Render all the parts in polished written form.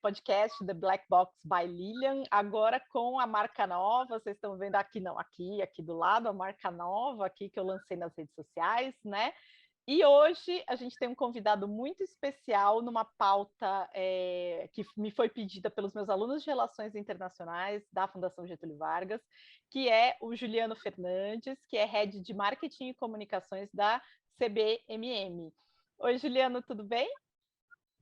podcast The Black Box by Lilian, agora com a marca nova. Vocês estão vendo aqui, não, aqui do lado, a marca nova aqui que eu lancei nas redes sociais, né? E hoje a gente tem um convidado muito especial numa pauta que me foi pedida pelos meus alunos de Relações Internacionais da Fundação Getúlio Vargas, que é o Juliano Fernandes, que é Head de Marketing e Comunicações da CBMM. Oi, Juliano, tudo bem?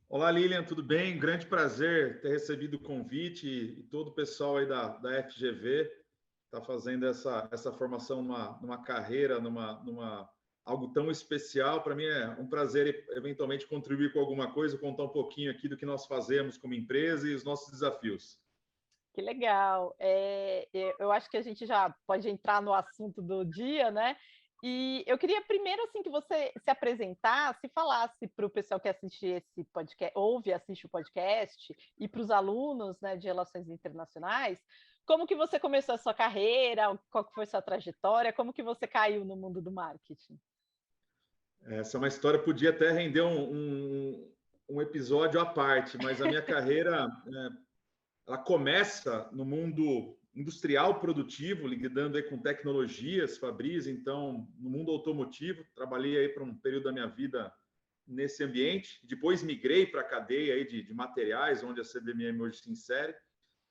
Olá, Lilian, tudo bem? Grande prazer ter recebido o convite e todo o pessoal aí da FGV está fazendo essa formação numa carreira, algo tão especial. Para mim é um prazer, eventualmente, contribuir com alguma coisa, contar um pouquinho aqui do que nós fazemos como empresa e os nossos desafios. Que legal. Eu acho que a gente já pode entrar no assunto do dia, né? E eu queria primeiro assim que você se apresentasse, falasse para o pessoal que assiste esse podcast, ouve, assiste o podcast, e para os alunos, né, de Relações Internacionais, como que você começou a sua carreira, qual que foi a sua trajetória, como que você caiu no mundo do marketing? Essa é uma história, podia até render um episódio à parte, mas a minha carreira ela começa no mundo industrial produtivo, lidando aí com tecnologias, Fabris, então, no mundo automotivo, trabalhei aí por um período da minha vida nesse ambiente, depois migrei para a cadeia aí de materiais, onde a CBMM hoje se insere.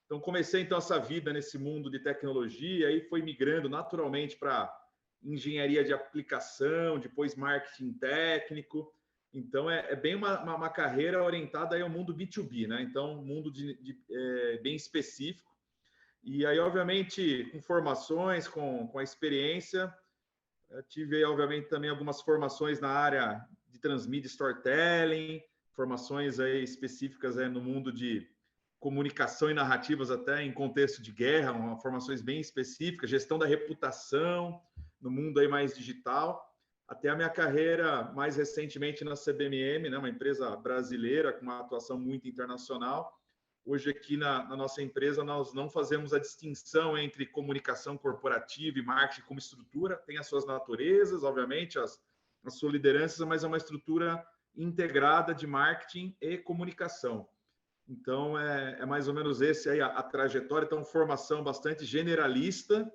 Então, comecei então essa vida nesse mundo de tecnologia, aí foi migrando naturalmente para engenharia de aplicação, depois marketing técnico. Então, é bem uma carreira orientada aí ao mundo B2B, né? Então, um mundo bem específico. E aí, obviamente, com formações, com a experiência, tive, obviamente, também algumas formações na área de transmídia storytelling, formações aí específicas aí no mundo de comunicação e narrativas até em contexto de guerra, formações bem específicas, gestão da reputação, no mundo aí mais digital, até a minha carreira mais recentemente na CBMM, né, uma empresa brasileira com uma atuação muito internacional. Hoje aqui na nossa empresa nós não fazemos a distinção entre comunicação corporativa e marketing como estrutura, tem as suas naturezas, obviamente, as suas lideranças, mas é uma estrutura integrada de marketing e comunicação. Então, é mais ou menos esse aí a trajetória. Então, formação bastante generalista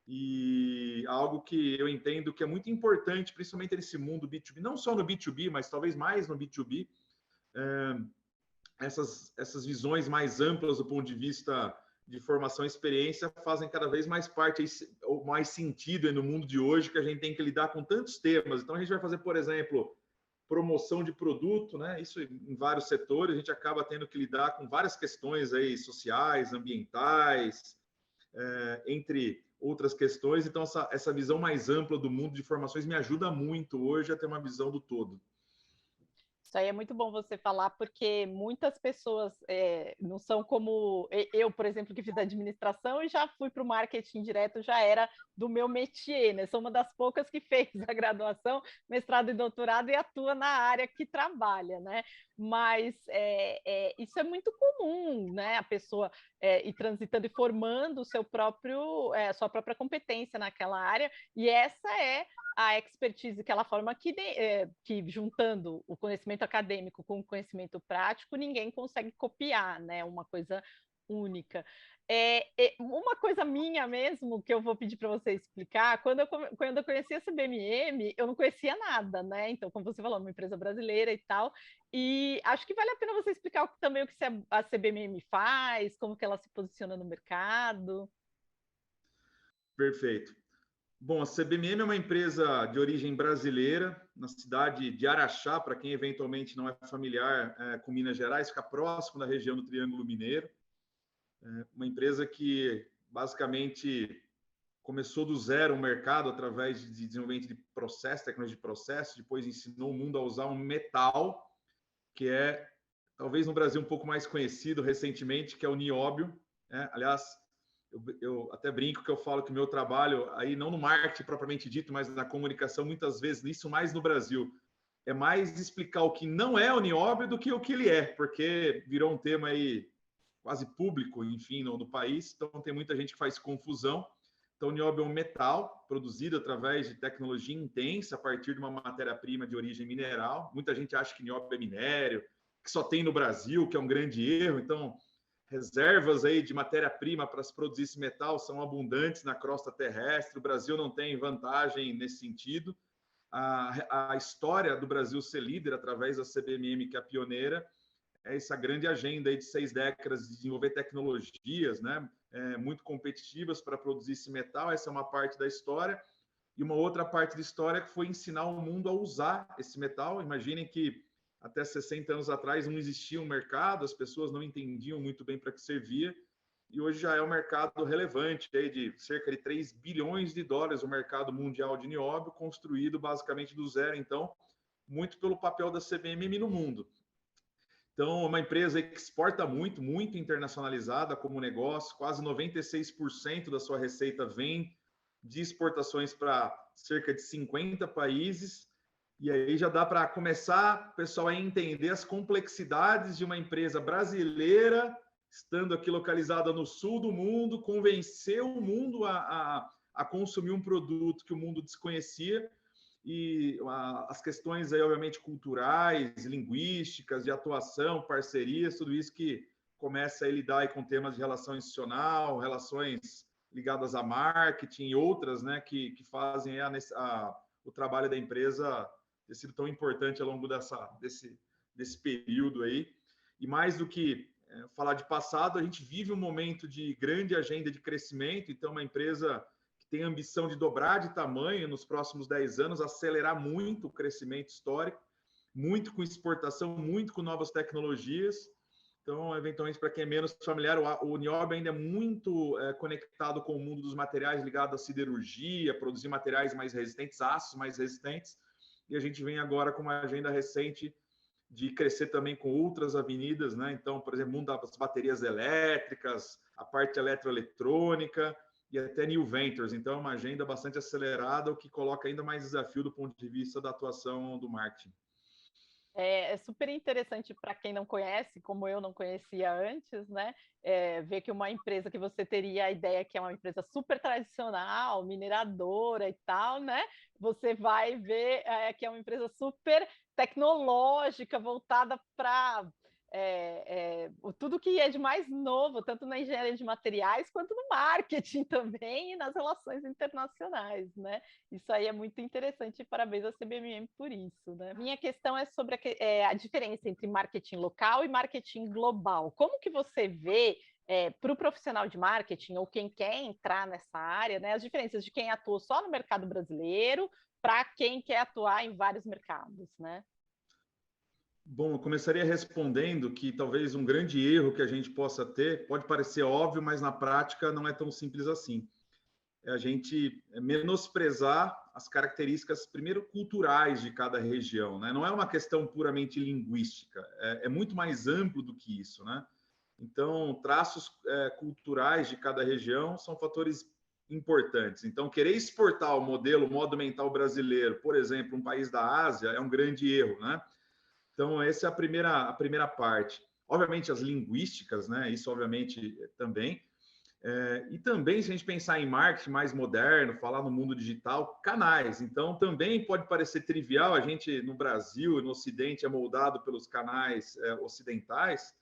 e algo que eu entendo que é muito importante, principalmente nesse mundo B2B, não só no B2B, mas talvez mais no B2B, essas visões mais amplas do ponto de vista de formação e experiência fazem cada vez mais parte, ou mais sentido no mundo de hoje, que a gente tem que lidar com tantos temas. Então, a gente vai fazer, por exemplo, promoção de produto, né? Isso em vários setores, a gente acaba tendo que lidar com várias questões aí sociais, ambientais, entre outras questões. Então, essa visão mais ampla do mundo de formações me ajuda muito hoje a ter uma visão do todo. Isso aí é muito bom você falar, porque muitas pessoas não são como eu, por exemplo, que fiz administração e já fui para o marketing direto, já era do meu métier, né? Sou uma das poucas que fez a graduação, mestrado e doutorado e atua na área que trabalha, né? Mas isso é muito comum, né? A pessoa ir transitando e formando o seu a sua própria competência naquela área, e essa é a expertise que ela forma que juntando o conhecimento acadêmico com o conhecimento prático, ninguém consegue copiar, né? Uma coisa única. Uma coisa minha mesmo, que eu vou pedir para você explicar, quando eu conheci a CBMM, eu não conhecia nada, né? Então, como você falou, uma empresa brasileira e tal, e acho que vale a pena você explicar também o que a CBMM faz, como que ela se posiciona no mercado. Perfeito. Bom, a CBMM é uma empresa de origem brasileira, na cidade de Araxá, para quem eventualmente não é familiar com Minas Gerais, fica próximo da região do Triângulo Mineiro. Uma empresa que basicamente começou do zero o mercado através de desenvolvimento de processo, tecnologia de processo, depois ensinou o mundo a usar um metal, que é talvez no Brasil um pouco mais conhecido recentemente, que é o nióbio. Aliás, eu até brinco que eu falo que o meu trabalho, aí não no marketing propriamente dito, mas na comunicação, muitas vezes, isso mais no Brasil, é mais explicar o que não é o nióbio do que o que ele é, porque virou um tema aí quase público, enfim, no país, então tem muita gente que faz confusão. Então, o nióbio é um metal produzido através de tecnologia intensa a partir de uma matéria-prima de origem mineral. Muita gente acha que nióbio é minério, que só tem no Brasil, que é um grande erro. Então, reservas aí de matéria-prima para se produzir esse metal são abundantes na crosta terrestre. O Brasil não tem vantagem nesse sentido. A história do Brasil ser líder através da CBMM, que é a pioneira, é essa grande agenda aí de 6 décadas de desenvolver tecnologias, né, muito competitivas para produzir esse metal. Essa é uma parte da história. E uma outra parte da história que foi ensinar o mundo a usar esse metal. Imaginem que até 60 anos atrás não existia um mercado, as pessoas não entendiam muito bem para que servia, e hoje já é um mercado relevante, aí de cerca de 3 bilhões de dólares, o mercado mundial de nióbio, construído basicamente do zero, então, muito pelo papel da CBMM no mundo. Então, uma empresa que exporta muito, muito internacionalizada como negócio, quase 96% da sua receita vem de exportações para cerca de 50 países, e aí já dá para começar, pessoal, a entender as complexidades de uma empresa brasileira, estando aqui localizada no sul do mundo, convencer o mundo a consumir um produto que o mundo desconhecia, e as questões aí, obviamente, culturais, linguísticas, de atuação, parcerias, tudo isso que começa a lidar aí com temas de relação institucional, relações ligadas a marketing e outras, né, que fazem o trabalho da empresa ter sido tão importante ao longo desse período aí. E mais do que falar de passado, a gente vive um momento de grande agenda de crescimento, então uma empresa que tem a ambição de dobrar de tamanho nos próximos 10 anos, acelerar muito o crescimento histórico, muito com exportação, muito com novas tecnologias. Então, eventualmente, para quem é menos familiar, o nióbio ainda é muito conectado com o mundo dos materiais ligado à siderurgia, produzir materiais mais resistentes, aços mais resistentes, e a gente vem agora com uma agenda recente de crescer também com outras avenidas, né? Então, por exemplo, o mundo das baterias elétricas, a parte eletroeletrônica e até New Ventures. Então, é uma agenda bastante acelerada, o que coloca ainda mais desafio do ponto de vista da atuação do marketing. É super interessante para quem não conhece, como eu não conhecia antes, né? Ver que uma empresa que você teria a ideia que é uma empresa super tradicional, mineradora e tal, né? Você vai ver que é uma empresa super tecnológica, voltada para tudo que é de mais novo, tanto na engenharia de materiais quanto no marketing também e nas relações internacionais, né? Isso aí é muito interessante e parabéns à CBMM por isso, né? Minha questão é sobre a diferença entre marketing local e marketing global. Como que você vê para o profissional de marketing ou quem quer entrar nessa área, né, as diferenças de quem atua só no mercado brasileiro para quem quer atuar em vários mercados, né? Bom, eu começaria respondendo que talvez um grande erro que a gente possa ter, pode parecer óbvio, mas na prática não é tão simples assim. É a gente menosprezar as características, primeiro, culturais de cada região, né? Não é uma questão puramente linguística, é muito mais amplo do que isso, né? Então, traços culturais de cada região são fatores importantes. Então, querer exportar o modo mental brasileiro, por exemplo, um país da Ásia, é um grande erro, né? Então, essa é a primeira parte. Obviamente, as linguísticas, né? Isso, obviamente, também. E também, se a gente pensar em marketing mais moderno, falar no mundo digital, canais. Então, também pode parecer trivial, a gente no Brasil, no Ocidente, é moldado pelos canais ocidentais.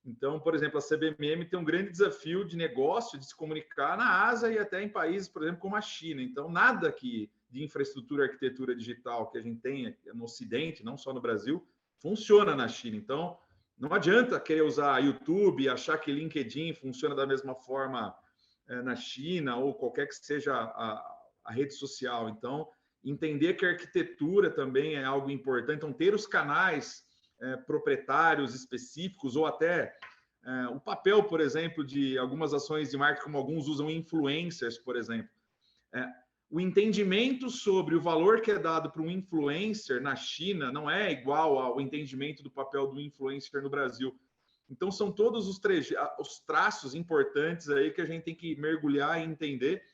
Então, por exemplo, a CBMM tem um grande desafio de negócio, de se comunicar na Ásia e até em países, por exemplo, como a China. Então, nada que de infraestrutura e arquitetura digital que a gente tem no Ocidente, não só no Brasil, funciona na China. Então, não adianta querer usar YouTube e achar que LinkedIn funciona da mesma forma na China ou qualquer que seja a rede social. Então, entender que a arquitetura também é algo importante. Então, ter os canais proprietários específicos ou até o papel, por exemplo, de algumas ações de marketing, como alguns usam influencers, por exemplo. O entendimento sobre o valor que é dado para um influencer na China não é igual ao entendimento do papel do influencer no Brasil. Então, são todos os traços importantes aí que a gente tem que mergulhar e entender.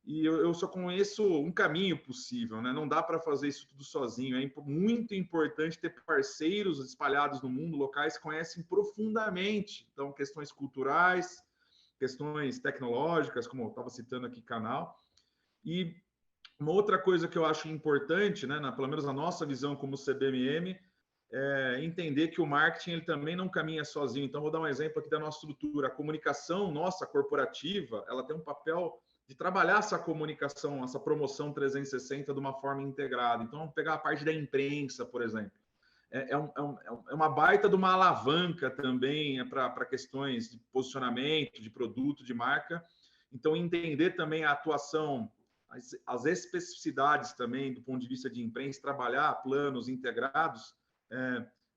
E eu só conheço um caminho possível, né? Não dá para fazer isso tudo sozinho. É muito importante ter parceiros espalhados no mundo, locais que conhecem profundamente. Então, questões culturais, questões tecnológicas, como eu estava citando aqui, canal. E uma outra coisa que eu acho importante, né, pelo menos a nossa visão como CBMM, entender que o marketing ele também não caminha sozinho. Então, vou dar um exemplo aqui da nossa estrutura. A comunicação nossa corporativa, ela tem um papel de trabalhar essa comunicação, essa promoção 360 de uma forma integrada. Então, vamos pegar a parte da imprensa, por exemplo. É uma baita de uma alavanca também para questões de posicionamento, de produto, de marca. Então, entender também a atuação, as especificidades também do ponto de vista de imprensa, trabalhar planos integrados,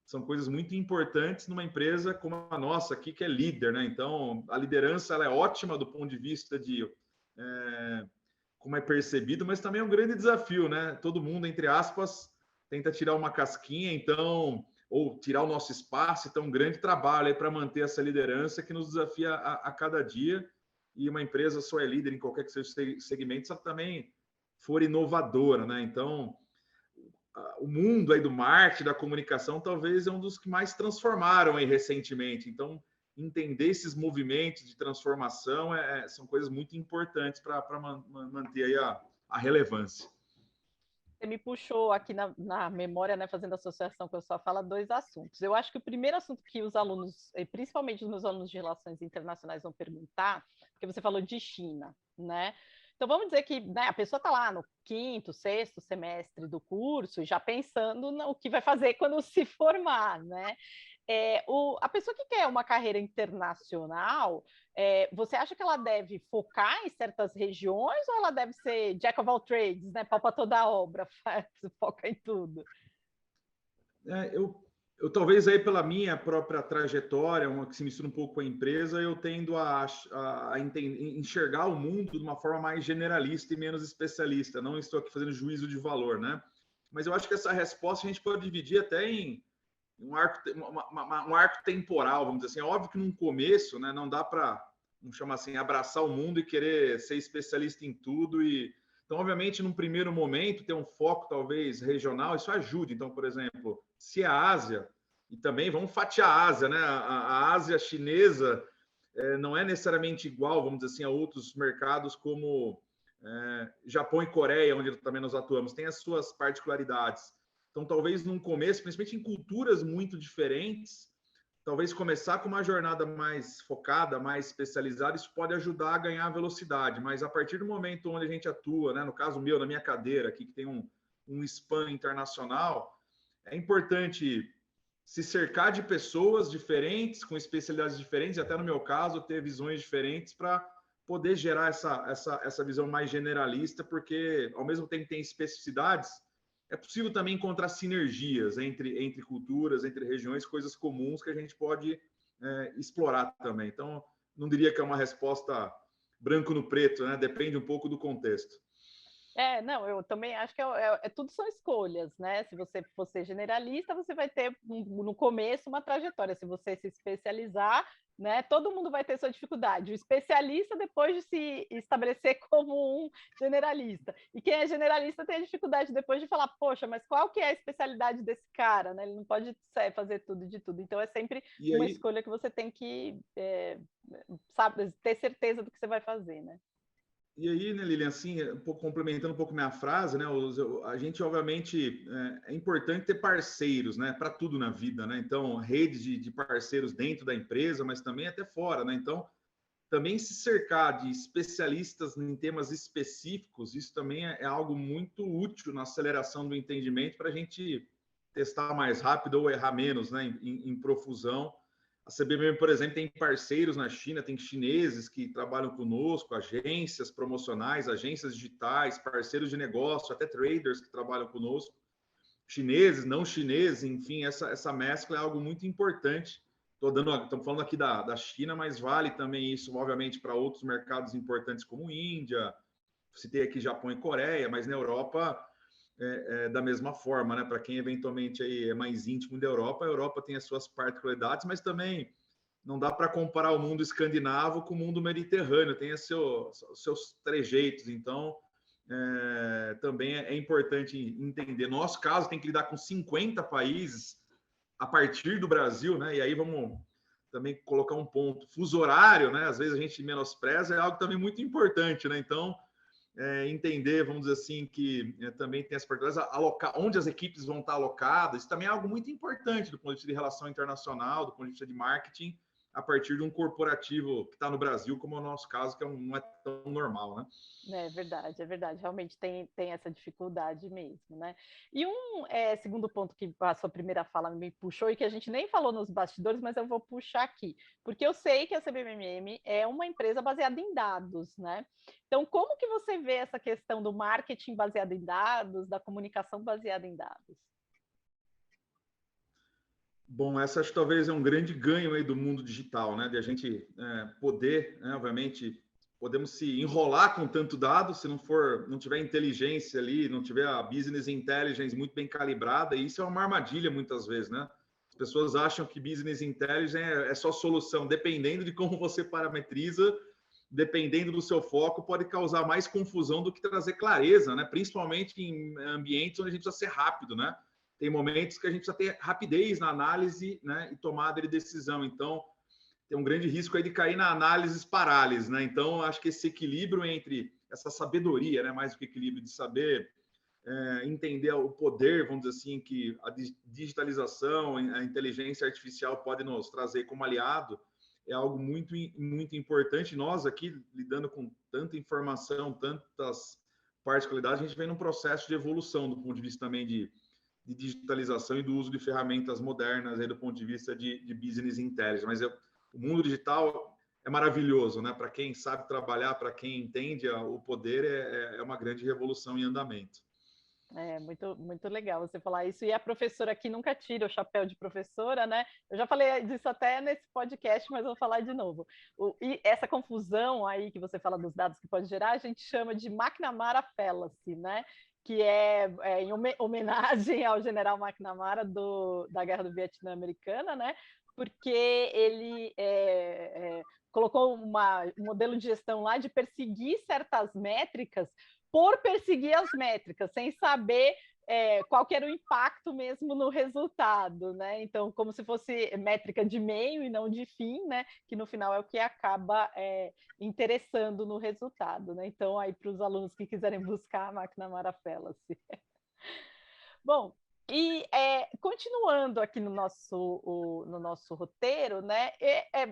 são coisas muito importantes numa empresa como a nossa aqui, que é líder, né? Então, a liderança ela é ótima do ponto de vista de como é percebido, mas também é um grande desafio, né? Todo mundo, entre aspas, tenta tirar uma casquinha, então, ou tirar o nosso espaço, então um grande trabalho aí para manter essa liderança que nos desafia a cada dia, e uma empresa só é líder em qualquer que seja o segmento, se ela também for inovadora, né? Então, o mundo aí do marketing, da comunicação, talvez é um dos que mais transformaram aí recentemente. Então, entender esses movimentos de transformação são coisas muito importantes para manter aí a relevância. Você me puxou aqui na memória, né, fazendo associação com a sua fala, 2 assuntos. Eu acho que o primeiro assunto que os alunos, principalmente os meus alunos de relações internacionais, vão perguntar, porque você falou de China, né? Então, vamos dizer que, né, a pessoa está lá no 5º, 6º semestre do curso, já pensando no que vai fazer quando se formar, né? A pessoa que quer uma carreira internacional, você acha que ela deve focar em certas regiões ou ela deve ser jack of all trades, né? Pau para toda a obra, foca em tudo? Eu talvez aí pela minha própria trajetória, uma que se mistura um pouco com a empresa, eu tendo a enxergar o mundo de uma forma mais generalista e menos especialista. Não estou aqui fazendo juízo de valor, né? Mas eu acho que essa resposta a gente pode dividir até em um arco temporal, vamos dizer assim. É óbvio que no começo, né, não dá para, vamos chamar assim, abraçar o mundo e querer ser especialista em tudo. Então, obviamente, num primeiro momento, ter um foco talvez regional, isso ajuda. Então, por exemplo, se a Ásia, e também vamos fatiar a Ásia, né? A Ásia chinesa não é necessariamente igual, vamos dizer assim, a outros mercados como Japão e Coreia, onde também nós atuamos, tem as suas particularidades. Então, talvez num começo, principalmente em culturas muito diferentes, talvez começar com uma jornada mais focada, mais especializada, isso pode ajudar a ganhar velocidade. Mas a partir do momento onde a gente atua, né, no caso meu, na minha cadeira aqui, que tem um span internacional, é importante se cercar de pessoas diferentes, com especialidades diferentes, e até no meu caso, ter visões diferentes para poder gerar essa visão mais generalista, porque ao mesmo tempo que tem especificidades, é possível também encontrar sinergias entre culturas, entre regiões, coisas comuns que a gente pode explorar também. Então, não diria que é uma resposta branco no preto, né? Depende um pouco do contexto. Não, eu também acho que tudo são escolhas, né? Se você for ser generalista, você vai ter no começo uma trajetória. Se você se especializar, né? Todo mundo vai ter sua dificuldade. O especialista, depois de se estabelecer como um generalista. E quem é generalista tem a dificuldade depois de falar, poxa, mas qual que é a especialidade desse cara, né? Ele não pode fazer tudo de tudo. Então, é sempre uma escolha que você tem que sabe, ter certeza do que você vai fazer, né? E aí, né, Lilian, assim, complementando um pouco minha frase, né, a gente, obviamente, é importante ter parceiros, né, para tudo na vida, né, então, rede de parceiros dentro da empresa, mas também até fora, né, então, também se cercar de especialistas em temas específicos, isso também é algo muito útil na aceleração do entendimento para a gente testar mais rápido ou errar menos, né, em profusão. A CBM, por exemplo, tem parceiros na China, tem chineses que trabalham conosco, agências promocionais, agências digitais, parceiros de negócio, até traders que trabalham conosco, chineses, não chineses, enfim, essa mescla é algo muito importante. Estamos falando aqui da China, mas vale também isso, obviamente, para outros mercados importantes como Índia, citei aqui Japão e Coreia, mas na Europa da mesma forma, né? Para quem eventualmente aí é mais íntimo da Europa, a Europa tem as suas particularidades, mas também não dá para comparar o mundo escandinavo com o mundo mediterrâneo, tem os seus trejeitos, então também é importante entender. No nosso caso, tem que lidar com 50 países a partir do Brasil, né? E aí vamos também colocar um ponto. Fuso horário, né? Às vezes a gente menospreza, é algo também muito importante, né? Então, entender, vamos dizer assim, que também tem as particularidades, alocar onde as equipes vão estar alocadas. Isso também é algo muito importante do ponto de vista de relação internacional, do ponto de vista de marketing, a partir de um corporativo que está no Brasil, como é o nosso caso, que não é tão normal, né? É verdade, é verdade. Realmente tem essa dificuldade mesmo, né? E segundo ponto que a sua primeira fala me puxou e que a gente nem falou nos bastidores, mas eu vou puxar aqui, porque eu sei que a CBMM é uma empresa baseada em dados, né? Então, como que você vê essa questão do marketing baseado em dados, da comunicação baseada em dados? Bom, essa acho que talvez é um grande ganho aí do mundo digital, né? De a gente poder, né, obviamente, podemos se enrolar com tanto dado, se não tiver inteligência ali, não tiver a business intelligence muito bem calibrada, e isso é uma armadilha muitas vezes, né? As pessoas acham que business intelligence é só solução, dependendo de como você parametriza, dependendo do seu foco, pode causar mais confusão do que trazer clareza, né? Principalmente em ambientes onde a gente precisa ser rápido, né? Tem momentos que a gente precisa ter rapidez na análise, né, e tomada de decisão. Então, tem um grande risco aí de cair na análise parálise, né? Então, acho que esse equilíbrio entre essa sabedoria, né, mais do que equilíbrio de saber entender o poder, vamos dizer assim, que a digitalização, a inteligência artificial pode nos trazer como aliado, é algo muito, muito importante. Nós aqui, lidando com tanta informação, tantas particularidades, a gente vem num processo de evolução do ponto de vista também de digitalização e do uso de ferramentas modernas aí do ponto de vista de business intelligence. Mas o mundo digital é maravilhoso, né? Para quem sabe trabalhar, para quem entende o poder, é uma grande revolução em andamento. É muito, muito legal você falar isso. E a professora aqui nunca tira o chapéu de professora, né? Eu já falei disso até nesse podcast, mas vou falar de novo. E essa confusão aí que você fala dos dados que pode gerar, a gente chama de McNamara Fallacy, né? Que é em homenagem ao general McNamara da Guerra do Vietnã americana, né? Porque ele colocou um modelo de gestão lá de perseguir certas métricas por perseguir as métricas, sem saber qual que era o impacto mesmo no resultado, né? Então, como se fosse métrica de meio e não de fim, né? Que no final é o que acaba interessando no resultado, né? Então, aí para os alunos que quiserem buscar a McNamara Fallacy. Bom, e continuando aqui no nosso roteiro, né?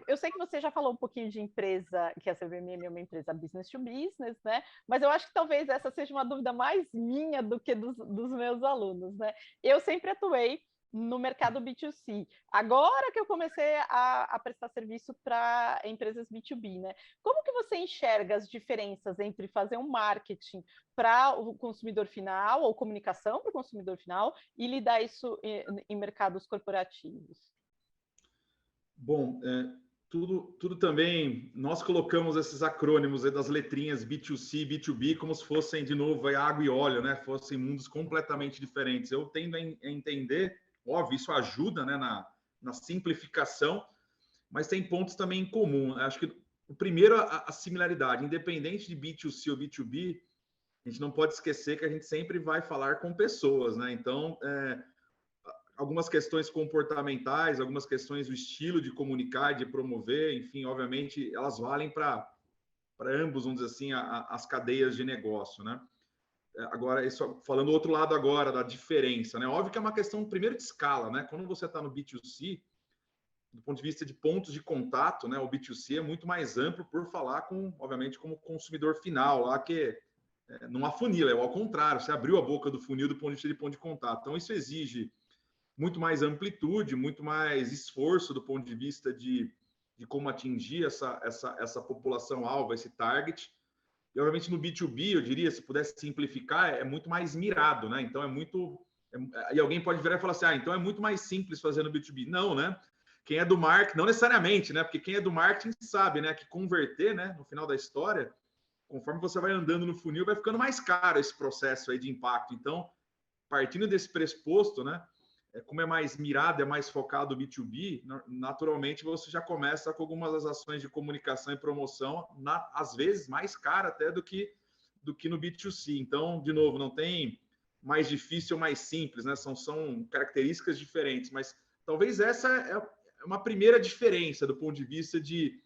Eu sei que você já falou um pouquinho de empresa, que a CVM é uma empresa business to business, né? Mas eu acho que talvez essa seja uma dúvida mais minha do que dos meus alunos, né? Eu sempre atuei no mercado B2C. Agora que eu comecei a prestar serviço para empresas B2B, né? Como que você enxerga as diferenças entre fazer um marketing para o consumidor final, ou comunicação para o consumidor final, e lidar isso em mercados corporativos? Bom, tudo também, nós colocamos esses acrônimos aí das letrinhas B2C, B2B, como se fossem, de novo, água e óleo, né? Fossem mundos completamente diferentes. Eu tendo a entender, óbvio, isso ajuda, né, na simplificação, mas tem pontos também em comum. Acho que o primeiro, a similaridade, independente de B2C ou B2B, a gente não pode esquecer que a gente sempre vai falar com pessoas, né? Então, algumas questões comportamentais, algumas questões do estilo de comunicar, de promover, enfim, obviamente, elas valem para ambos, vamos dizer assim, as cadeias de negócio, né? Agora, isso, falando do outro lado agora, da diferença, né? Óbvio que é uma questão, primeiro, de escala, né? Quando você está no B2C, do ponto de vista de pontos de contato, né? O B2C é muito mais amplo por falar com, obviamente, como consumidor final, lá que não há funil, é ao contrário, você abriu a boca do funil do ponto de vista de ponto de contato. Então, isso exige muito mais amplitude, muito mais esforço do ponto de vista de como atingir essa população-alvo, esse target. E, obviamente, no B2B, eu diria, se pudesse simplificar, é muito mais mirado, né? Então, e alguém pode virar e falar assim, então é muito mais simples fazer no B2B. Não, né? Quem é do marketing, não necessariamente, né? Porque quem é do marketing sabe, né? Que converter, né? No final da história, conforme você vai andando no funil, vai ficando mais caro esse processo aí de impacto. Então, partindo desse pressuposto, né? Como é mais mirado, é mais focado no B2B, naturalmente você já começa com algumas das ações de comunicação e promoção, às vezes mais cara até do que no B2C. Então, de novo, não tem mais difícil ou mais simples, né? São características diferentes, mas talvez essa é uma primeira diferença do ponto de vista de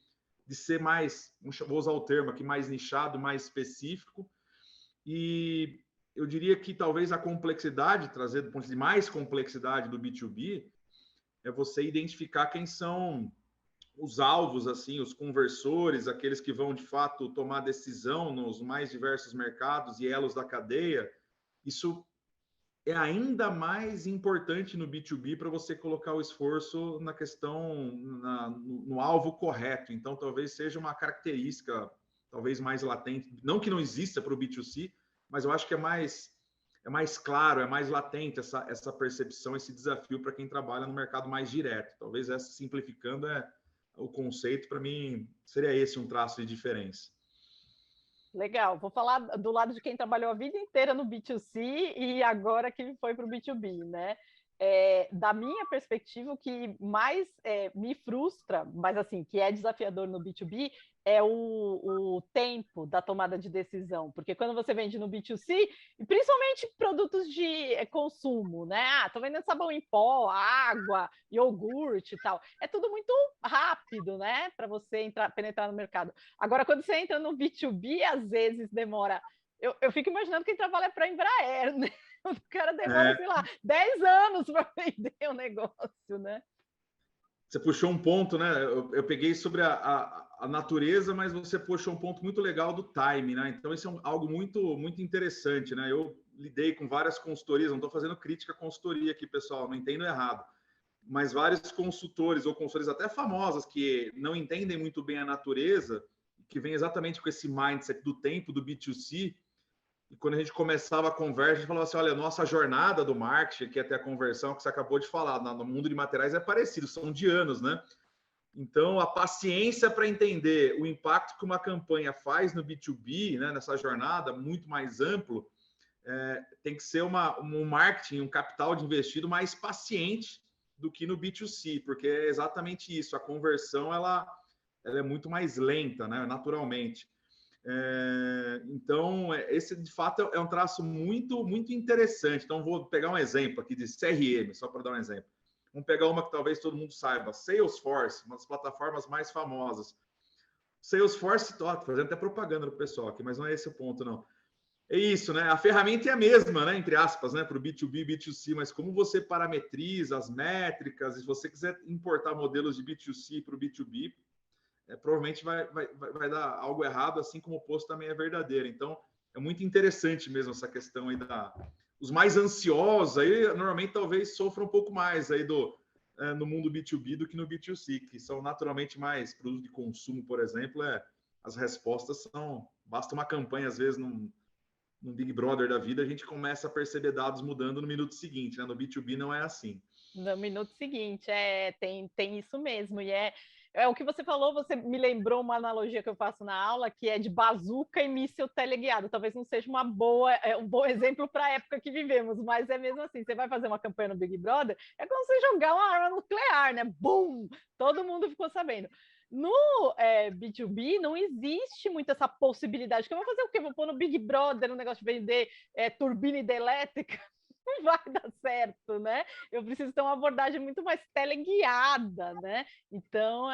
ser mais, vou usar o termo aqui, mais nichado, mais específico. E eu diria que talvez a complexidade, trazer do ponto de mais complexidade do B2B, é você identificar quem são os alvos, assim, os conversores, aqueles que vão de fato tomar decisão nos mais diversos mercados e elos da cadeia. Isso é ainda mais importante no B2B para você colocar o esforço na questão, no alvo correto. Então, talvez seja uma característica, talvez mais latente, não que não exista para o B2C, mas eu acho que é mais claro, é mais latente essa percepção, esse desafio para quem trabalha no mercado mais direto. Talvez essa, simplificando, o conceito, para mim, seria esse um traço de diferença. Legal, vou falar do lado de quem trabalhou a vida inteira no B2C e agora que foi para o B2B, né? Da minha perspectiva, o que mais me frustra, mas assim, que é desafiador no B2B, é o tempo da tomada de decisão, porque quando você vende no B2C, e principalmente produtos de consumo, né? Ah, tô vendendo sabão em pó, água, iogurte e tal. É tudo muito rápido, né? Para você penetrar no mercado. Agora, quando você entra no B2B, às vezes demora. Eu fico imaginando quem trabalha para a Embraer, né? O cara demora, sei lá, 10 anos para vender o negócio, né? Você puxou um ponto, né? Eu peguei sobre a natureza, mas você puxou um ponto muito legal do time, né? Então, isso é algo muito interessante, né? Eu lidei com várias consultorias, não estou fazendo crítica à consultoria aqui, pessoal, não entendo errado, mas vários consultores ou consultores até famosas que não entendem muito bem a natureza, que vem exatamente com esse mindset do tempo do B2C. E quando a gente começava a conversa, a gente falava assim: olha, nossa jornada do marketing, que até a conversão que você acabou de falar, no mundo de materiais é parecido, são de anos, né? Então, a paciência para entender o impacto que uma campanha faz no B2B, né, nessa jornada muito mais amplo, tem que ser um marketing, um capital de investido mais paciente do que no B2C, porque é exatamente isso, a conversão ela é muito mais lenta, né, naturalmente. Então, esse de fato é um traço muito interessante. Então, vou pegar um exemplo aqui de CRM, só para dar um exemplo. Vamos pegar uma que talvez todo mundo saiba: Salesforce, uma das plataformas mais famosas. Salesforce, tô fazendo até propaganda para o pessoal aqui, mas não é esse o ponto, não. É isso, né? A ferramenta é a mesma, né? Entre aspas, né? Para o B2B e B2C, mas como você parametriza as métricas, e se você quiser importar modelos de B2C para o B2B, provavelmente vai dar algo errado, assim como o oposto também é verdadeiro. Então, é muito interessante mesmo essa questão aí os mais ansiosos aí, normalmente talvez sofram um pouco mais aí no mundo B2B do que no B2C, que são naturalmente mais produtos de consumo, por exemplo, as respostas basta uma campanha, às vezes, num Big Brother da vida, a gente começa a perceber dados mudando no minuto seguinte, né? No B2B não é assim. No minuto seguinte, tem isso mesmo, e é o que você falou, você me lembrou uma analogia que eu faço na aula, que é de bazuca e míssil teleguiado. Talvez não seja um bom exemplo para a época que vivemos, mas é mesmo assim, você vai fazer uma campanha no Big Brother, é como você jogar uma arma nuclear, né? Bum! Todo mundo ficou sabendo. No B2B não existe muito essa possibilidade, que eu vou fazer o quê? Vou pôr no Big Brother um negócio de vender turbina hidrelétrica? Não vai dar certo, né? Eu preciso ter uma abordagem muito mais teleguiada, né? Então,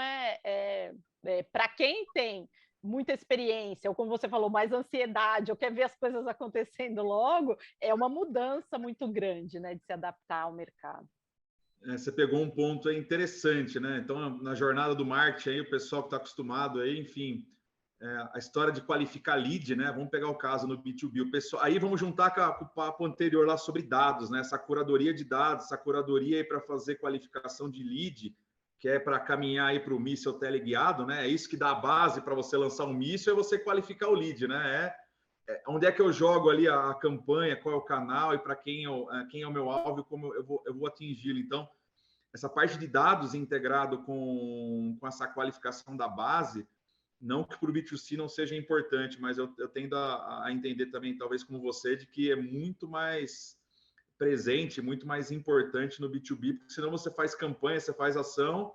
para quem tem muita experiência, ou como você falou, mais ansiedade, ou quer ver as coisas acontecendo logo, é uma mudança muito grande, né, de se adaptar ao mercado. Você pegou um ponto interessante, né? Então, na jornada do marketing, aí, o pessoal que está acostumado aí, enfim, a história de qualificar lead, né? Vamos pegar o caso no B2B. O pessoal, aí vamos juntar com o papo anterior lá sobre dados, né? Essa curadoria de dados, essa curadoria aí para fazer qualificação de lead, que é para caminhar aí para o míssil teleguiado, né? É isso que dá a base para você lançar um míssil, é você qualificar o lead, né? Onde é que eu jogo ali a campanha, qual é o canal e para quem é o meu alvo e como eu vou atingi-lo. Então, essa parte de dados integrado com essa qualificação da base, não que para o B2C não seja importante, mas eu tendo a entender também, talvez como você, de que é muito mais presente, muito mais importante no B2B, porque senão você faz campanha, você faz ação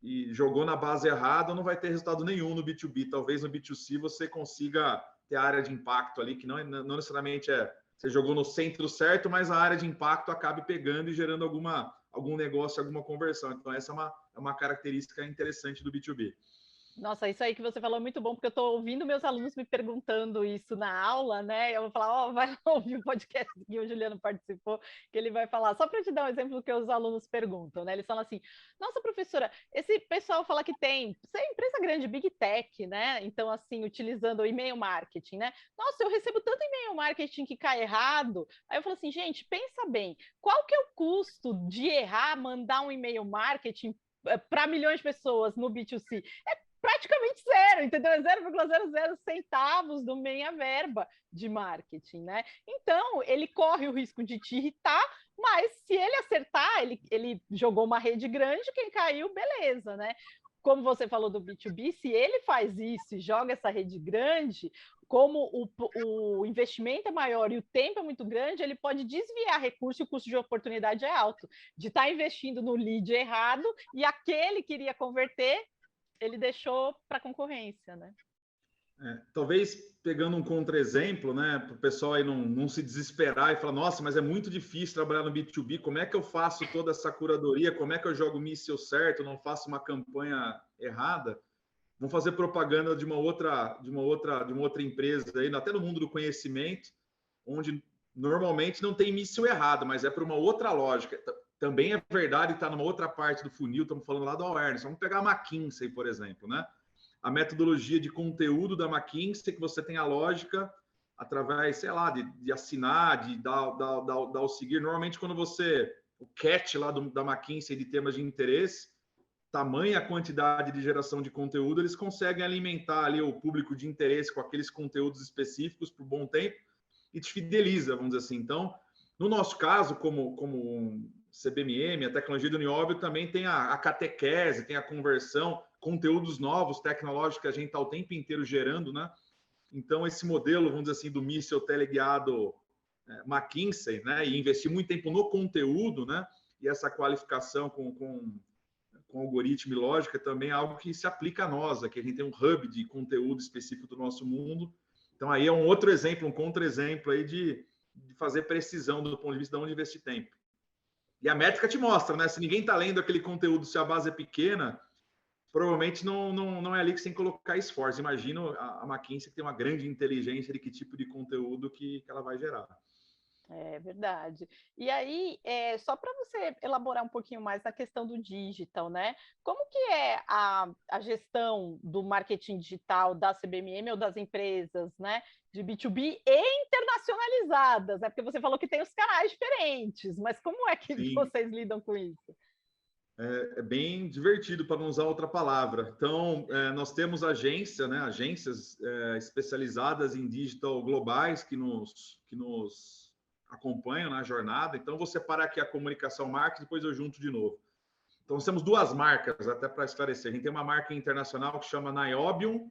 e jogou na base errada, não vai ter resultado nenhum no B2B. Talvez no B2C você consiga ter a área de impacto ali, que não necessariamente você jogou no centro certo, mas a área de impacto acabe pegando e gerando algum negócio, alguma conversão. Então, essa é uma característica interessante do B2B. Nossa, isso aí que você falou é muito bom, porque eu estou ouvindo meus alunos me perguntando isso na aula, né? Eu vou falar, ó, vai lá ouvir o podcast que o Juliano participou, que ele vai falar, só para te dar um exemplo do que os alunos perguntam, né? Eles falam assim, nossa, professora, esse pessoal fala que tem, você é empresa grande, Big Tech, né? Então, assim, utilizando o e-mail marketing, né? Nossa, eu recebo tanto e-mail marketing que cai errado. Aí eu falo assim, gente, pensa bem, qual que é o custo de errar, mandar um e-mail marketing para milhões de pessoas no B2C? Praticamente zero, entendeu? É 0,00 centavos do meia verba de marketing, né? Então, ele corre o risco de te irritar, mas se ele acertar, ele jogou uma rede grande, quem caiu, beleza, né? Como você falou do B2B, se ele faz isso e joga essa rede grande, como o investimento é maior e o tempo é muito grande, ele pode desviar recurso e o custo de oportunidade é alto. De estar investindo no lead errado e aquele que iria converter ele deixou para a concorrência, né? Talvez pegando um contra-exemplo, né, para o pessoal aí não se desesperar e falar, nossa, mas é muito difícil trabalhar no B2B, como é que eu faço toda essa curadoria, como é que eu jogo o míssil certo, não faço uma campanha errada? Vamos fazer propaganda de uma outra empresa aí, até no mundo do conhecimento, onde normalmente não tem míssil errado, mas é para uma outra lógica. Também é verdade, está numa outra parte do funil, estamos falando lá do awareness. Vamos pegar a McKinsey, por exemplo, né? A metodologia de conteúdo da McKinsey, que você tem a lógica através, sei lá, de assinar, de dar o seguir. Normalmente, quando você... O catch lá da McKinsey de temas de interesse, tamanha a quantidade de geração de conteúdo, eles conseguem alimentar ali o público de interesse com aqueles conteúdos específicos por bom tempo e te fideliza, vamos dizer assim. Então, no nosso caso, como CBMM, a tecnologia do Nióbio também tem a catequese, tem a conversão, conteúdos novos, tecnológicos que a gente está o tempo inteiro gerando, né? Então, esse modelo, vamos dizer assim, do míssil teleguiado McKinsey, né? E investir muito tempo no conteúdo, né? E essa qualificação com algoritmo e lógica também é algo que se aplica a nós, aqui a gente tem um hub de conteúdo específico do nosso mundo. Então, aí é um outro exemplo, um contra-exemplo aí de fazer precisão do ponto de vista de onde investir tempo. E a métrica te mostra, né? Se ninguém está lendo aquele conteúdo, se a base é pequena, provavelmente não é ali que você tem que colocar esforço. Imagino a McKinsey que tem uma grande inteligência de que tipo de conteúdo que ela vai gerar. É verdade. E aí, só para você elaborar um pouquinho mais na questão do digital, né? Como que é a gestão do marketing digital da CBMM ou das empresas, né? De B2B e internacionalizadas, né? Porque você falou que tem os canais diferentes, mas como é que Sim. vocês lidam com isso? É bem divertido, para não usar outra palavra. Então, nós temos agência, né, agências especializadas em digital globais que nos acompanham na jornada. Então, vou separar aqui a comunicação marca, depois eu junto de novo. Então, nós temos duas marcas, até para esclarecer. A gente tem uma marca internacional que chama Niobium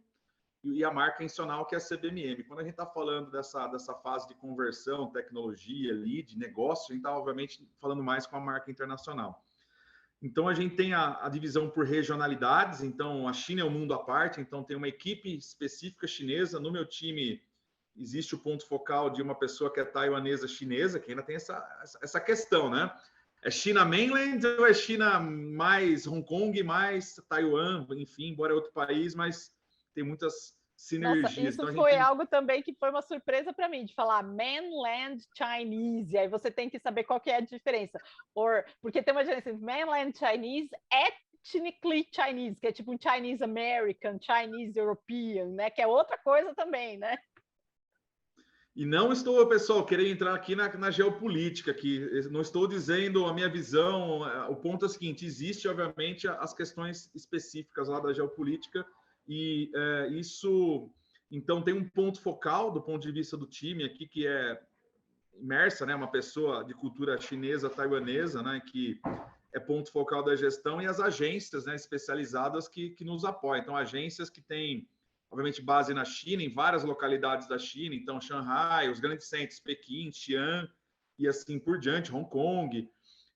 e a marca nacional que é a CBMM. Quando a gente está falando dessa fase de conversão, tecnologia, lead, negócio, a gente está, obviamente, falando mais com a marca internacional. Então, a gente tem a divisão por regionalidades. Então, a China é um mundo à parte. Então, tem uma equipe específica chinesa. No meu time, existe o ponto focal de uma pessoa que é taiwanesa chinesa, que ainda tem essa questão, né? É China mainland ou é China mais Hong Kong, mais Taiwan? Enfim, embora é outro país, mas tem muitas sinergias. Nossa, isso então, foi algo também que foi uma surpresa para mim, de falar mainland Chinese, aí você tem que saber qual que é a diferença. Porque tem uma diferença entre mainland Chinese, ethnically Chinese, que é tipo um Chinese American, Chinese European, né? Que é outra coisa também, né? E não estou, pessoal, querendo entrar aqui na geopolítica, que não estou dizendo a minha visão. O ponto é o seguinte: existe, obviamente, as questões específicas lá da geopolítica, e isso, então, tem um ponto focal do ponto de vista do time aqui, que é imersa, né, uma pessoa de cultura chinesa, taiwanesa, né, que é ponto focal da gestão, e as agências, né, especializadas que nos apoiam. Então, agências que têm, obviamente, base na China, em várias localidades da China, então Shanghai, os grandes centros, Pequim, Xi'an e assim por diante, Hong Kong.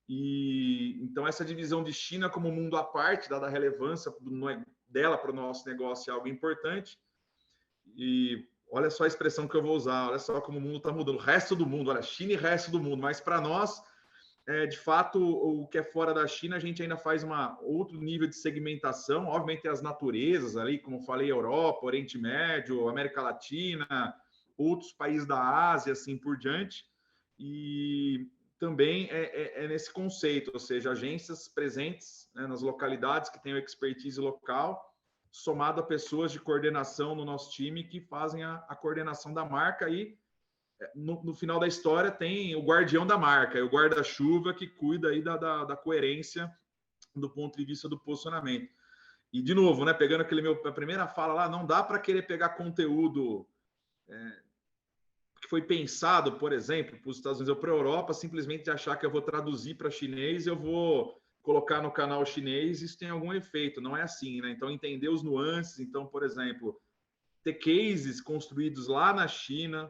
E então essa divisão de China como mundo à parte, dada a relevância dela para o nosso negócio, é algo importante. E olha só a expressão que eu vou usar, olha só como o mundo está mudando. O resto do mundo, olha, China e resto do mundo, mas para nós de fato, o que é fora da China, a gente ainda faz outro nível de segmentação. Obviamente, tem as naturezas ali, como eu falei, Europa, Oriente Médio, América Latina, outros países da Ásia, assim por diante. E também é nesse conceito, ou seja, agências presentes, né, nas localidades que têm expertise local, somado a pessoas de coordenação no nosso time que fazem a coordenação da marca e no final da história tem o guardião da marca, o guarda-chuva que cuida aí da coerência do ponto de vista do posicionamento. E, de novo, né, pegando a primeira fala lá, não dá para querer pegar conteúdo que foi pensado, por exemplo, para os Estados Unidos ou para a Europa, simplesmente achar que eu vou traduzir para chinês, eu vou colocar no canal chinês, isso tem algum efeito. Não é assim, né? Então, entender os nuances. Então, por exemplo, ter cases construídos lá na China,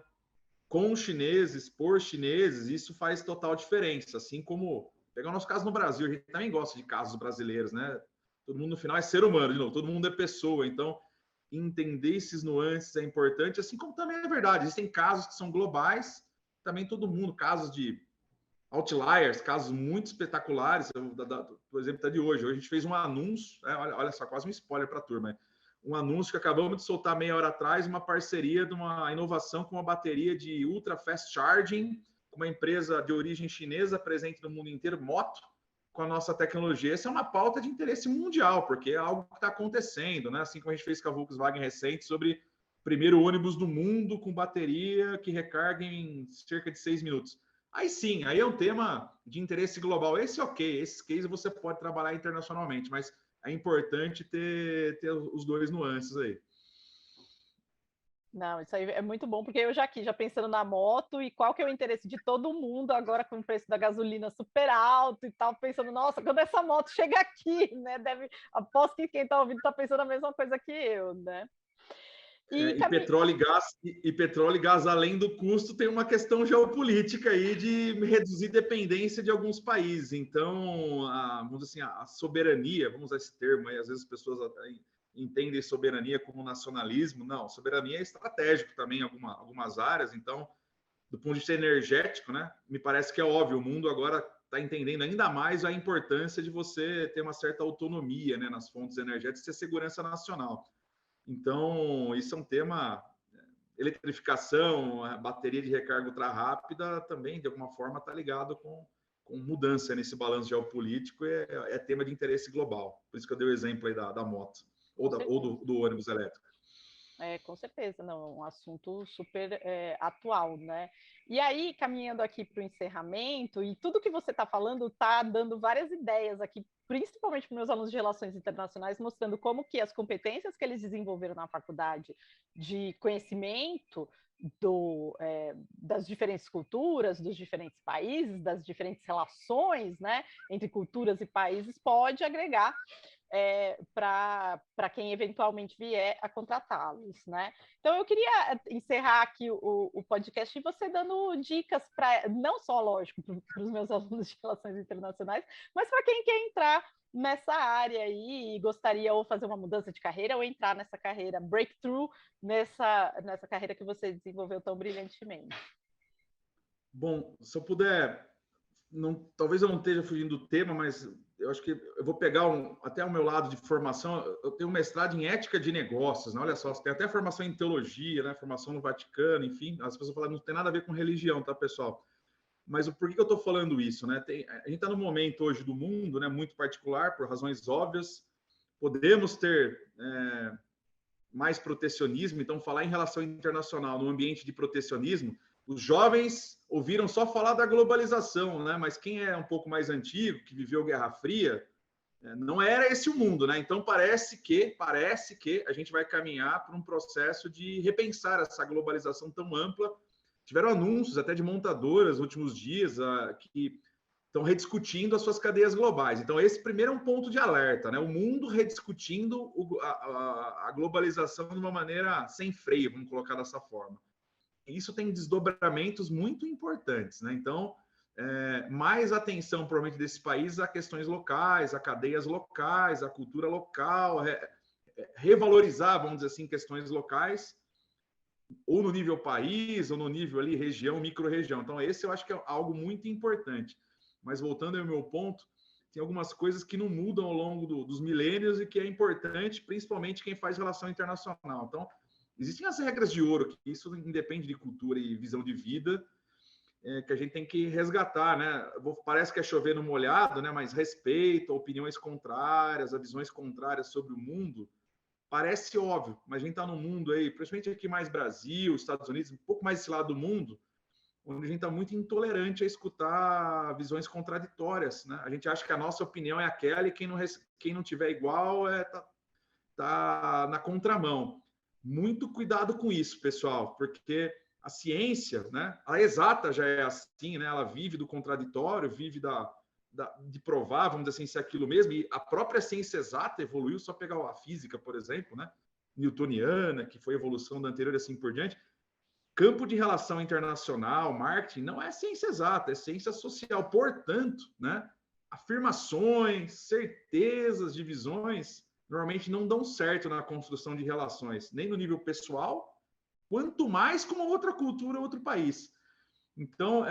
com chineses, por chineses, isso faz total diferença. Assim como pegar o nosso caso no Brasil, a gente também gosta de casos brasileiros, né? Todo mundo no final é ser humano, de novo, todo mundo é pessoa. Então, entender esses nuances é importante, assim como também é verdade. Existem casos que são globais, também todo mundo, casos de outliers, casos muito espetaculares. Por exemplo, tá de hoje. Hoje a gente fez um anúncio, olha só, quase um spoiler para a turma. Um anúncio que acabamos de soltar meia hora atrás, uma parceria de uma inovação com uma bateria de ultra fast charging, com uma empresa de origem chinesa presente no mundo inteiro, moto, com a nossa tecnologia. Essa é uma pauta de interesse mundial, porque é algo que está acontecendo, né? Assim como a gente fez com a Volkswagen recente sobre o primeiro ônibus do mundo com bateria que recarga em cerca de 6 minutos. Aí sim, aí é um tema de interesse global. Esse ok, esses cases você pode trabalhar internacionalmente, mas é importante ter os dois nuances aí. Não, isso aí é muito bom, porque eu já aqui, já pensando na moto e qual que é o interesse de todo mundo agora com o preço da gasolina super alto e tal, pensando, nossa, quando essa moto chega aqui, né, aposto que quem está ouvindo está pensando a mesma coisa que eu, né? E petróleo e gás, além do custo, tem uma questão geopolítica aí de reduzir dependência de alguns países. Então, vamos dizer assim, a soberania, vamos usar esse termo aí, às vezes as pessoas entendem soberania como nacionalismo. Não, soberania é estratégico também em algumas áreas. Então, do ponto de vista energético, né, me parece que é óbvio, o mundo agora está entendendo ainda mais a importância de você ter uma certa autonomia, né, nas fontes energéticas e segurança nacional. Então, isso é um tema, eletrificação, a bateria de recarga ultra rápida também, de alguma forma, está ligado com mudança nesse balanço geopolítico, é tema de interesse global. Por isso que eu dei o exemplo aí da moto, ou do ônibus elétrico. Com certeza, não, é um assunto super atual, né? E aí, caminhando aqui para o encerramento, e tudo que você está falando está dando várias ideias aqui, principalmente para meus alunos de Relações Internacionais, mostrando como que as competências que eles desenvolveram na faculdade de conhecimento das diferentes culturas, dos diferentes países, das diferentes relações, né, entre culturas e países, pode agregar para quem eventualmente vier a contratá-los, né? Então, eu queria encerrar aqui o podcast e você dando dicas para, não só, lógico, para os meus alunos de Relações Internacionais, mas para quem quer entrar nessa área aí e gostaria ou fazer uma mudança de carreira ou entrar nessa carreira, breakthrough, nessa carreira que você desenvolveu tão brilhantemente. Bom, se eu puder, talvez eu não esteja fugindo do tema, mas eu acho que eu vou pegar até o meu lado de formação. Eu tenho um mestrado em ética de negócios, né? Olha só, tem até formação em teologia, né? Formação no Vaticano, enfim. As pessoas falam, não tem nada a ver com religião, tá, pessoal? Mas por que eu estou falando isso, né? A gente está num momento hoje do mundo, né, muito particular, por razões óbvias. Podemos ter mais protecionismo, então falar em relação internacional no ambiente de protecionismo, os jovens ouviram só falar da globalização, né? Mas quem é um pouco mais antigo, que viveu Guerra Fria, não era esse o mundo, né? Então parece que a gente vai caminhar para um processo de repensar essa globalização tão ampla. Tiveram anúncios até de montadoras nos últimos dias que estão rediscutindo as suas cadeias globais. Então, esse primeiro é um ponto de alerta, né? O mundo rediscutindo a globalização de uma maneira sem freio, vamos colocar dessa forma. Isso tem desdobramentos muito importantes, né? Então, mais atenção, provavelmente, desses países a questões locais, a cadeias locais, a cultura local, revalorizar, vamos dizer assim, questões locais, ou no nível país, ou no nível ali região, micro-região. Então, esse eu acho que é algo muito importante. Mas voltando ao meu ponto, tem algumas coisas que não mudam ao longo dos milênios e que é importante, principalmente quem faz relação internacional. Então, existem as regras de ouro, que isso independe de cultura e visão de vida, que a gente tem que resgatar, né? Parece que é chover no molhado, né? Mas respeito a opiniões contrárias, a visões contrárias sobre o mundo, parece óbvio, mas a gente está num mundo aí, principalmente aqui mais Brasil, Estados Unidos, um pouco mais esse lado do mundo, onde a gente está muito intolerante a escutar visões contraditórias, né? A gente acha que a nossa opinião é aquela e quem não tiver igual tá na contramão. Muito cuidado com isso, pessoal, porque a ciência, né? A exata já é assim, né? Ela vive do contraditório, vive de provar, vamos dizer assim, se é aquilo mesmo. E a própria ciência exata evoluiu, só pegar a física, por exemplo, né? Newtoniana, que foi a evolução da anterior e assim por diante. Campo de relação internacional, marketing, não é ciência exata, é ciência social. Portanto, né? Afirmações, certezas, divisões, normalmente não dão certo na construção de relações, nem no nível pessoal, quanto mais com uma outra cultura, outro país. Então,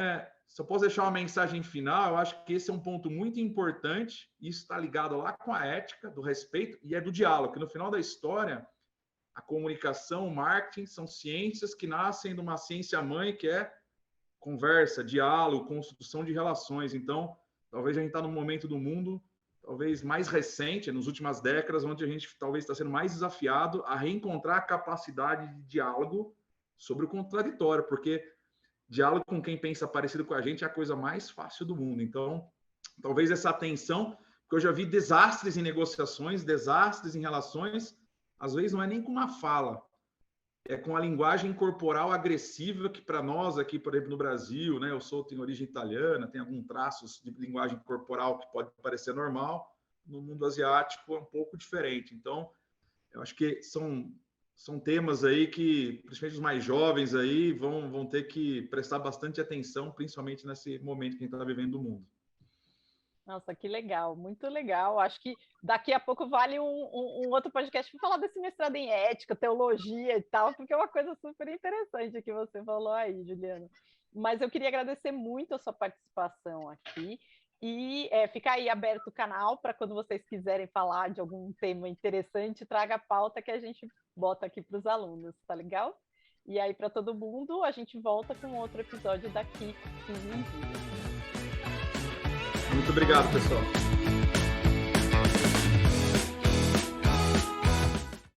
se eu posso deixar uma mensagem final, eu acho que esse é um ponto muito importante, e isso está ligado lá com a ética, do respeito, e é do diálogo, que no final da história, a comunicação, o marketing, são ciências que nascem de uma ciência-mãe, que é conversa, diálogo, construção de relações. Então, talvez a gente está num momento do mundo talvez mais recente, nas últimas décadas, onde a gente talvez está sendo mais desafiado a reencontrar a capacidade de diálogo sobre o contraditório, porque diálogo com quem pensa parecido com a gente é a coisa mais fácil do mundo. Então, talvez essa atenção, porque eu já vi desastres em negociações, desastres em relações, às vezes não é nem com uma fala, é com a linguagem corporal agressiva, que para nós aqui, por exemplo, no Brasil, né, tenho origem italiana, tem alguns traços de linguagem corporal que pode parecer normal, no mundo asiático é um pouco diferente. Então, eu acho que são temas aí que, principalmente os mais jovens aí, vão ter que prestar bastante atenção, principalmente nesse momento que a gente está vivendo no mundo. Nossa, que legal, muito legal. Acho que daqui a pouco vale um outro podcast para falar desse mestrado em ética, teologia e tal, porque é uma coisa super interessante que você falou aí, Juliana. Mas eu queria agradecer muito a sua participação aqui e ficar aí aberto o canal para quando vocês quiserem falar de algum tema interessante, traga a pauta que a gente bota aqui para os alunos, tá legal? E aí, para todo mundo, a gente volta com outro episódio daqui 15 dias. Muito obrigado, pessoal.